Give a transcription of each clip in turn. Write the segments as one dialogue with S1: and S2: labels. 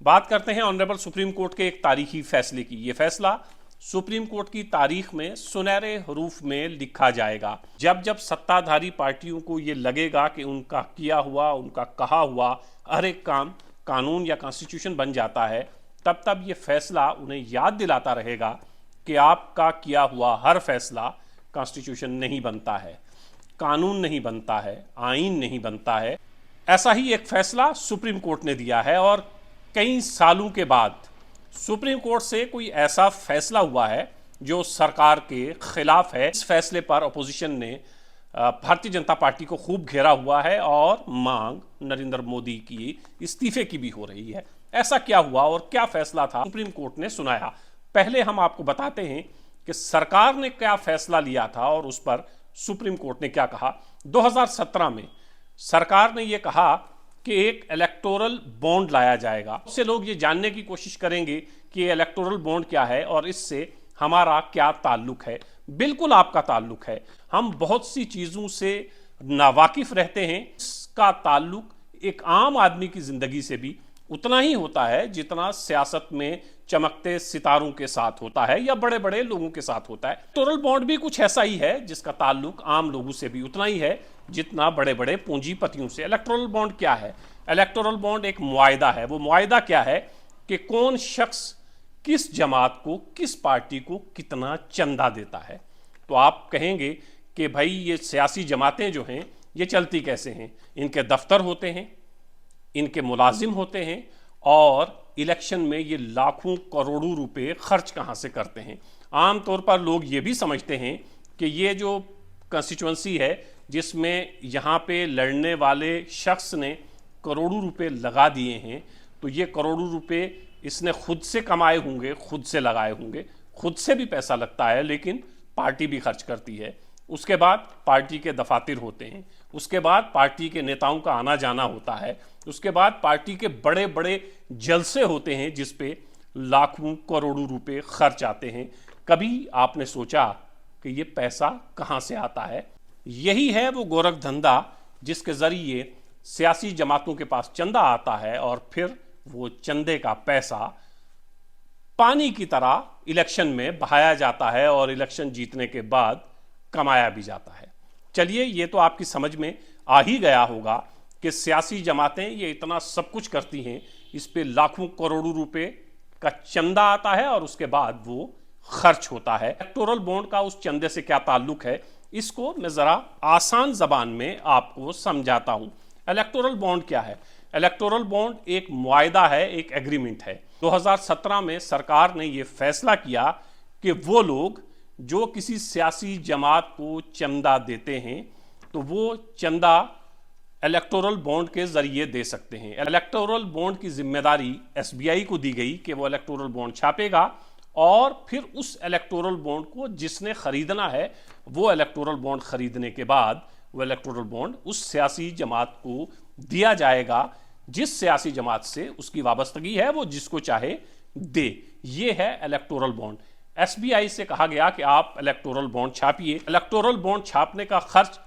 S1: बात करते हैं ऑनरेबल सुप्रीम कोर्ट के एक तारीखी फैसले की। ये फैसला सुप्रीम कोर्ट की तारीख में सुनहरे हरूफ में लिखा जाएगा। जब जब सत्ताधारी पार्टियों को ये लगेगा कि उनका किया हुआ, उनका कहा हुआ हर एक काम कानून या कॉन्स्टिट्यूशन बन जाता है, तब तब ये फैसला उन्हें याद दिलाता रहेगा कि आपका किया हुआ हर फैसला कॉन्स्टिट्यूशन नहीं बनता है, कानून नहीं बनता है, आईन नहीं बनता है। ऐसा ही एक फैसला सुप्रीम कोर्ट ने दिया है और कई सालों के बाद सुप्रीम कोर्ट से कोई ऐसा फैसला हुआ है जो सरकार के खिलाफ है। इस फैसले पर अपोजिशन ने भारतीय जनता पार्टी को खूब घेरा हुआ है और मांग नरेंद्र मोदी की इस्तीफे की भी हो रही है। ऐसा क्या हुआ और क्या फैसला था सुप्रीम कोर्ट ने सुनाया? पहले हम आपको बताते हैं कि सरकार ने क्या फैसला लिया था और उस पर सुप्रीम कोर्ट ने क्या कहा। 2017 में सरकार ने यह कहा कि एक इलेक्टोरल बॉन्ड लाया जाएगा। उससे लोग ये जानने की कोशिश करेंगे कि ये इलेक्टोरल बॉन्ड क्या है और इससे हमारा क्या ताल्लुक है। बिल्कुल आपका ताल्लुक है। हम बहुत सी चीज़ों से नावाकिफ रहते हैं। इसका ताल्लुक एक आम आदमी की ज़िंदगी से भी उतना ही होता है जितना सियासत में चमकते सितारों के साथ होता है या बड़े बड़े लोगों के साथ होता है। इलेक्टोरल बॉन्ड भी कुछ ऐसा ही है जिसका ताल्लुक आम लोगों से भी उतना ही है जितना बड़े बड़े पूंजीपतियों से। इलेक्टोरल बॉन्ड क्या है? इलेक्टोरल बॉन्ड एक मुआयदा है। वो मुआयदा क्या है कि कौन शख्स किस जमात को, किस पार्टी को कितना चंदा देता है। तो आप कहेंगे कि भाई ये सियासी जमातें जो हैं ये चलती कैसे हैं? इनके दफ्तर होते हैं, इनके मुलाजिम होते हैं और इलेक्शन में ये लाखों करोड़ों रुपए खर्च कहाँ से करते हैं। आमतौर पर लोग ये भी समझते हैं कि ये जो कंस्टिट्यूंसी है जिसमें यहाँ पे लड़ने वाले शख्स ने करोड़ों रुपए लगा दिए हैं, तो ये करोड़ों रुपए इसने खुद से कमाए होंगे, खुद से लगाए होंगे। खुद से भी पैसा लगता है लेकिन पार्टी भी खर्च करती है। उसके बाद पार्टी के दफातर होते हैं, उसके बाद पार्टी के नेताओं का आना जाना होता है, उसके बाद पार्टी के बड़े बड़े जलसे होते हैं जिस पे लाखों करोड़ों रुपए खर्च आते हैं। कभी आपने सोचा कि ये पैसा कहाँ से आता है? यही है वो गोरख धंधा जिसके ज़रिए सियासी जमातों के पास चंदा आता है और फिर वो चंदे का पैसा पानी की तरह इलेक्शन में बहाया जाता है और इलेक्शन जीतने के बाद कमाया भी जाता है। चलिए, ये तो आपकी समझ में आ ही गया होगा कि सियासी जमातें ये इतना सब कुछ करती हैं, इस पे लाखों करोड़ों रुपए का चंदा आता है और उसके बाद वो खर्च होता है। इलेक्टोरल बॉन्ड का उस चंदे से क्या ताल्लुक है, इसको मैं ज़रा आसान ज़बान में आपको समझाता हूँ। इलेक्टोरल बॉन्ड क्या है? इलेक्टोरल बॉन्ड एक मुआयदा है, एक एग्रीमेंट है। 2017 में सरकार ने ये फैसला किया कि वो लोग जो किसी सियासी जमात को चंदा देते हैं तो वो चंदा इलेक्टोरल बॉन्ड के जरिए दे सकते हैं। इलेक्टोरल बॉन्ड की जिम्मेदारी एसबीआई को दी गई कि वो इलेक्टोरल बॉन्ड छापेगा और फिर उस इलेक्टोरल बॉन्ड को जिसने खरीदना है वो इलेक्टोरल बॉन्ड खरीदने के बाद वो इलेक्टोरल बॉन्ड उस सियासी जमात को दिया जाएगा जिस सियासी जमात से उसकी वाबस्तगी है, वो जिसको चाहे दे। ये है इलेक्टोरल बॉन्ड। एसबीआई से कहा गया कि आप इलेक्टोरल बॉन्ड छापिए। इलेक्टोरल बॉन्ड छापने का खर्च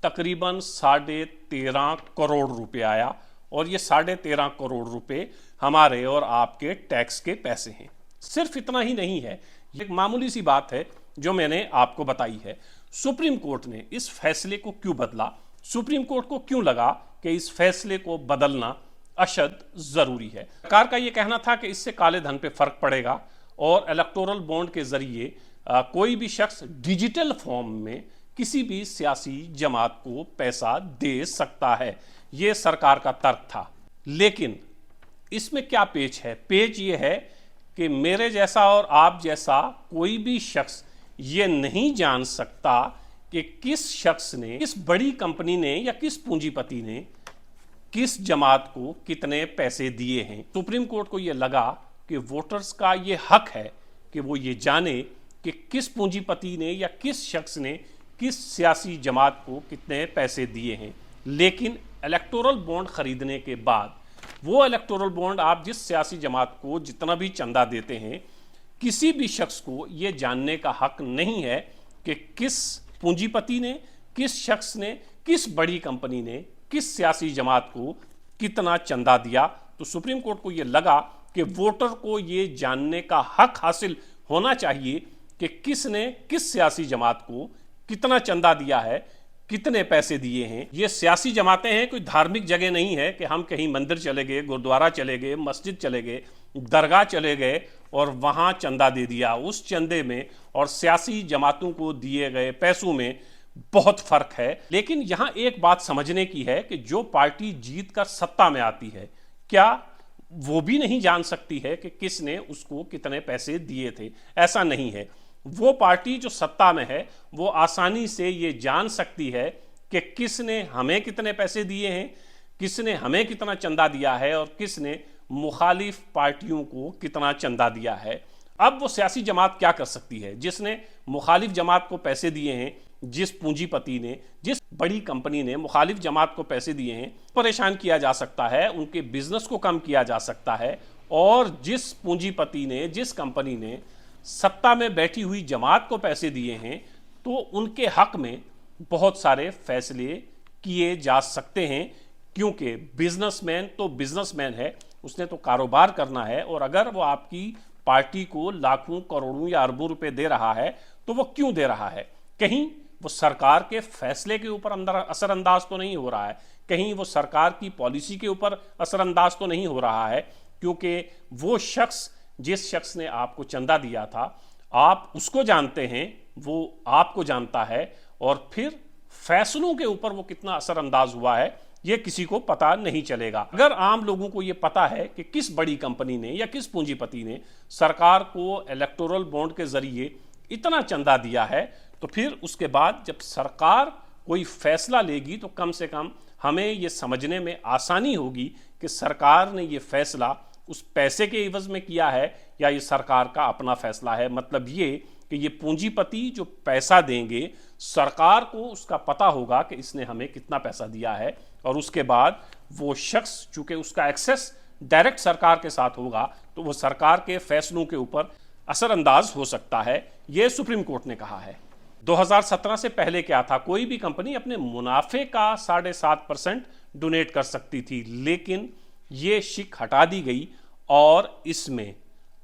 S1: तकरीबन 13.5 करोड़ रुपए आया और ये 13.5 करोड़ रुपए हमारे और आपके टैक्स के पैसे हैं। सिर्फ इतना ही नहीं है, ये एक मामूली सी बात है जो मैंने आपको बताई है। सुप्रीम कोर्ट ने इस फैसले को क्यों बदला? सुप्रीम कोर्ट को क्यों लगा कि इस फैसले को बदलना अशद जरूरी है? सरकार का यह कहना था कि इससे काले धन पे फर्क पड़ेगा और इलेक्टोरल बॉन्ड के जरिए कोई भी शख्स डिजिटल फॉर्म में किसी भी सियासी जमात को पैसा दे सकता है। यह सरकार का तर्क था। लेकिन इसमें क्या पेच है? पेच ये है कि मेरे जैसा और आप जैसा कोई भी शख्स ये नहीं जान सकता कि किस शख्स ने, किस बड़ी कंपनी ने या किस पूंजीपति ने किस जमात को कितने पैसे दिए हैं। सुप्रीम कोर्ट को यह लगा कि वोटर्स का ये हक है कि वो ये जाने कि किस पूंजीपति ने या किस शख्स ने किस सियासी जमात को कितने पैसे दिए हैं। लेकिन इलेक्टोरल बॉन्ड खरीदने के बाद वो इलेक्टोरल बॉन्ड आप जिस सियासी जमात को जितना भी चंदा देते हैं, किसी भी शख्स को ये जानने का हक नहीं है कि किस पूंजीपति ने, किस शख्स ने, किस बड़ी कंपनी ने किस सियासी जमात को कितना चंदा दिया। तो सुप्रीम कोर्ट को यह लगा कि वोटर को ये जानने का हक हासिल होना चाहिए कि किसने किस सियासी जमात को कितना चंदा दिया है, कितने पैसे दिए हैं। ये सियासी जमातें हैं, कोई धार्मिक जगह नहीं है कि हम कहीं मंदिर चले गए, गुरुद्वारा चले गए, मस्जिद चले गए, दरगाह चले गए और वहां चंदा दे दिया। उस चंदे में और सियासी जमातों को दिए गए पैसों में बहुत फर्क है। लेकिन यहां एक बात समझने की है कि जो पार्टी जीत कर सत्ता में आती है, क्या वो भी नहीं जान सकती है कि किसने उसको कितने पैसे दिए थे? ऐसा नहीं है। वो पार्टी जो सत्ता में है वो आसानी से ये जान सकती है कि किसने हमें कितने पैसे दिए हैं, किसने हमें कितना चंदा दिया है और किसने मुखालिफ पार्टियों को कितना चंदा दिया है। अब वो सियासी जमात क्या कर सकती है? जिसने मुखालिफ जमात को पैसे दिए हैं, जिस पूंजीपति ने, जिस बड़ी कंपनी ने मुखालिफ जमात को पैसे दिए हैं, परेशान किया जा सकता है, उनके बिजनेस को कम किया जा सकता है। और जिस पूंजीपति ने, जिस कंपनी ने सत्ता में बैठी हुई जमात को पैसे दिए हैं, तो उनके हक में बहुत सारे फैसले किए जा सकते हैं, क्योंकि बिजनेसमैन तो बिजनेसमैन है, उसने तो कारोबार करना है। और अगर वो आपकी पार्टी को लाखों, करोड़ों या अरबों रुपए दे रहा है तो वो क्यों दे रहा है? कहीं वो सरकार के फैसले के ऊपर अंदर असरअंदाज तो नहीं हो रहा है, कहीं वो सरकार की पॉलिसी के ऊपर असरअंदाज तो नहीं हो रहा है, क्योंकि वो शख्स, जिस शख्स ने आपको चंदा दिया था, आप उसको जानते हैं, वो आपको जानता है, और फिर फैसलों के ऊपर वो कितना असरअंदाज हुआ है ये किसी को पता नहीं चलेगा। अगर आम लोगों को ये पता है कि किस बड़ी कंपनी ने या किस पूंजीपति ने सरकार को इलेक्टोरल बॉन्ड के जरिए इतना चंदा दिया है, तो फिर उसके बाद जब सरकार कोई फैसला लेगी तो कम से कम हमें ये समझने में आसानी होगी कि सरकार ने ये फैसला उस पैसे के एवज में किया है या ये सरकार का अपना फैसला है। मतलब ये कि ये पूंजीपति जो पैसा देंगे, सरकार को उसका पता होगा कि इसने हमें कितना पैसा दिया है, और उसके बाद वो शख्स, चूंकि उसका एक्सेस डायरेक्ट सरकार के साथ होगा, तो वो सरकार के फैसलों के ऊपर असरअंदाज हो सकता है। ये सुप्रीम कोर्ट ने कहा है। 2017 से पहले क्या था? कोई भी कंपनी अपने मुनाफे का 7.5% डोनेट कर सकती थी, लेकिन ये शिक हटा दी गई। और इसमें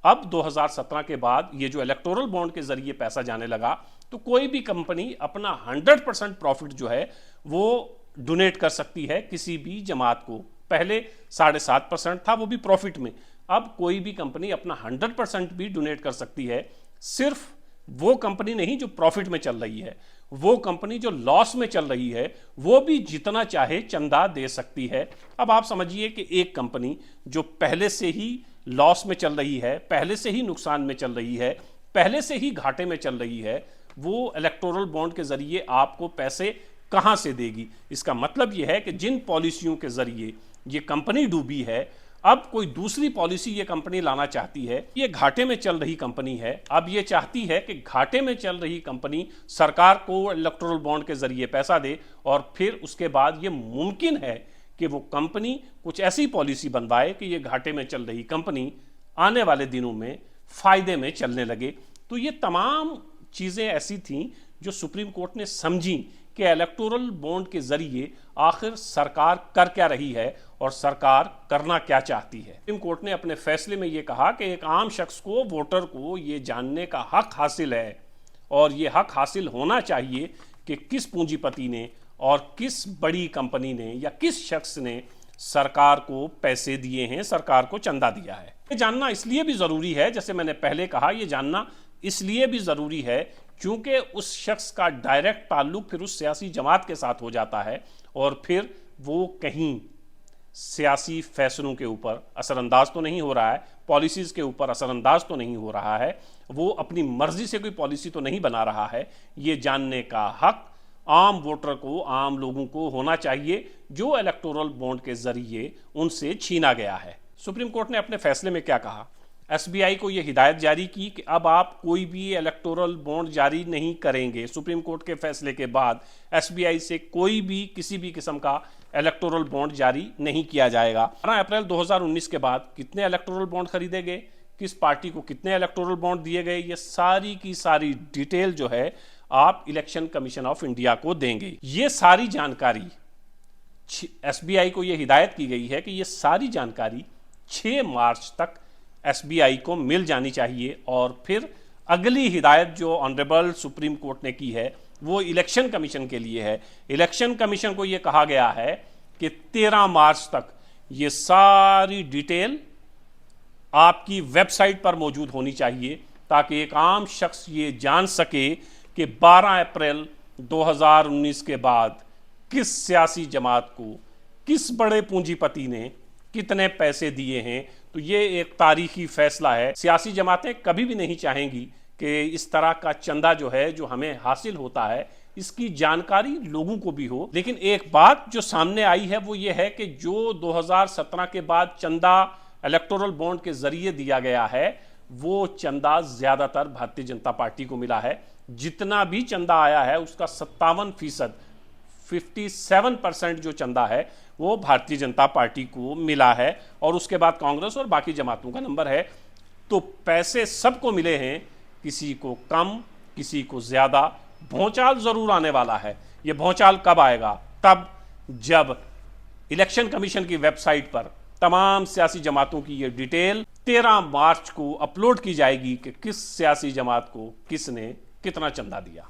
S1: अब 2017 के बाद ये जो इलेक्टोरल बॉन्ड के जरिए पैसा जाने लगा, तो कोई भी कंपनी अपना 100% प्रॉफिट जो है वो डोनेट कर सकती है किसी भी जमात को। पहले 7.5% था, वो भी प्रॉफिट में। अब कोई भी कंपनी अपना 100% भी डोनेट कर सकती है। सिर्फ वो कंपनी नहीं जो प्रॉफिट में चल रही है, वो कंपनी जो लॉस में चल रही है वो भी जितना चाहे चंदा दे सकती है। अब आप समझिए कि एक कंपनी जो पहले से ही लॉस में चल रही है, पहले से ही नुकसान में चल रही है, पहले से ही घाटे में चल रही है, वो इलेक्टोरल बॉन्ड के जरिए आपको पैसे कहां से देगी? इसका मतलब यह है कि जिन पॉलिसियों के जरिए ये कंपनी डूबी है, अब कोई दूसरी पॉलिसी ये कंपनी लाना चाहती है। ये घाटे में चल रही कंपनी है, अब ये चाहती है कि घाटे में चल रही कंपनी सरकार को इलेक्टोरल बॉन्ड के जरिए पैसा दे, और फिर उसके बाद ये मुमकिन है कि वो कंपनी कुछ ऐसी पॉलिसी बनवाए कि ये घाटे में चल रही कंपनी आने वाले दिनों में फायदे में चलने लगे। तो ये तमाम चीज़ें ऐसी थीं जो सुप्रीम कोर्ट ने समझी कि इलेक्टोरल बॉन्ड के जरिए आखिर सरकार कर क्या रही है और सरकार करना क्या चाहती है। सुप्रीम कोर्ट ने अपने फैसले में ये कहा कि एक आम शख्स को, वोटर को ये जानने का हक हासिल है, और ये हक हासिल होना चाहिए कि किस पूंजीपति ने और किस बड़ी कंपनी ने या किस शख्स ने सरकार को पैसे दिए हैं, सरकार को चंदा दिया है। ये जानना इसलिए भी ज़रूरी है, जैसे मैंने पहले कहा, ये जानना इसलिए भी ज़रूरी है क्योंकि उस शख्स का डायरेक्ट ताल्लुक फिर उस सियासी जमात के साथ हो जाता है, और फिर वो कहीं सियासी फैसलों के ऊपर असरअंदाज तो नहीं हो रहा है, पॉलिसीज़ के ऊपर असरअंदाज तो नहीं हो रहा है, वो अपनी मर्जी से कोई पॉलिसी तो नहीं बना रहा है। ये जानने का हक आम वोटर को, आम लोगों को होना चाहिए, जो इलेक्टोरल बॉन्ड के जरिए उनसे छीना गया है। सुप्रीम कोर्ट ने अपने फैसले में क्या कहा? एसबीआई को यह हिदायत जारी की कि अब आप कोई भी इलेक्टोरल बॉन्ड जारी नहीं करेंगे। सुप्रीम कोर्ट के फैसले के बाद एसबीआई से कोई भी किसी भी किस्म का इलेक्टोरल बॉन्ड जारी नहीं किया जाएगा। 12 अप्रैल 2019 के बाद कितने इलेक्टोरल बॉन्ड खरीदे गए, किस पार्टी को कितने इलेक्टोरल बॉन्ड दिए गए, ये सारी की सारी डिटेल जो है आप इलेक्शन कमीशन ऑफ इंडिया को देंगे। ये सारी जानकारी एसबीआई को यह हिदायत की गई है कि ये सारी जानकारी 6 मार्च तक एसबीआई को मिल जानी चाहिए। और फिर अगली हिदायत जो ऑनरेबल सुप्रीम कोर्ट ने की है वो इलेक्शन कमीशन के लिए है। इलेक्शन कमीशन को ये कहा गया है कि 13 मार्च तक ये सारी डिटेल आपकी वेबसाइट पर मौजूद होनी चाहिए, ताकि एक आम शख्स ये जान सके कि 12 अप्रैल 2019 के बाद किस सियासी जमात को किस बड़े पूंजीपति ने कितने पैसे दिए हैं। तो ये एक तारीखी फैसला है। सियासी जमातें कभी भी नहीं चाहेंगी कि इस तरह का चंदा जो है, जो हमें हासिल होता है, इसकी जानकारी लोगों को भी हो। लेकिन एक बात जो सामने आई है वो ये है कि जो 2017 के बाद चंदा इलेक्टोरल बॉन्ड के जरिए दिया गया है, वो चंदा ज्यादातर भारतीय जनता पार्टी को मिला है। जितना भी चंदा आया है उसका 57%, 57% जो चंदा है वो भारतीय जनता पार्टी को मिला है, और उसके बाद कांग्रेस और बाकी जमातों का नंबर है। तो पैसे सबको मिले हैं, किसी को कम, किसी को ज्यादा। भौचाल जरूर आने वाला है। यह भौचाल कब आएगा? तब जब इलेक्शन कमीशन की वेबसाइट पर तमाम सियासी जमातों की यह डिटेल 13 मार्च को अपलोड की जाएगी कि किस सियासी जमात को किसने कितना चंदा दिया।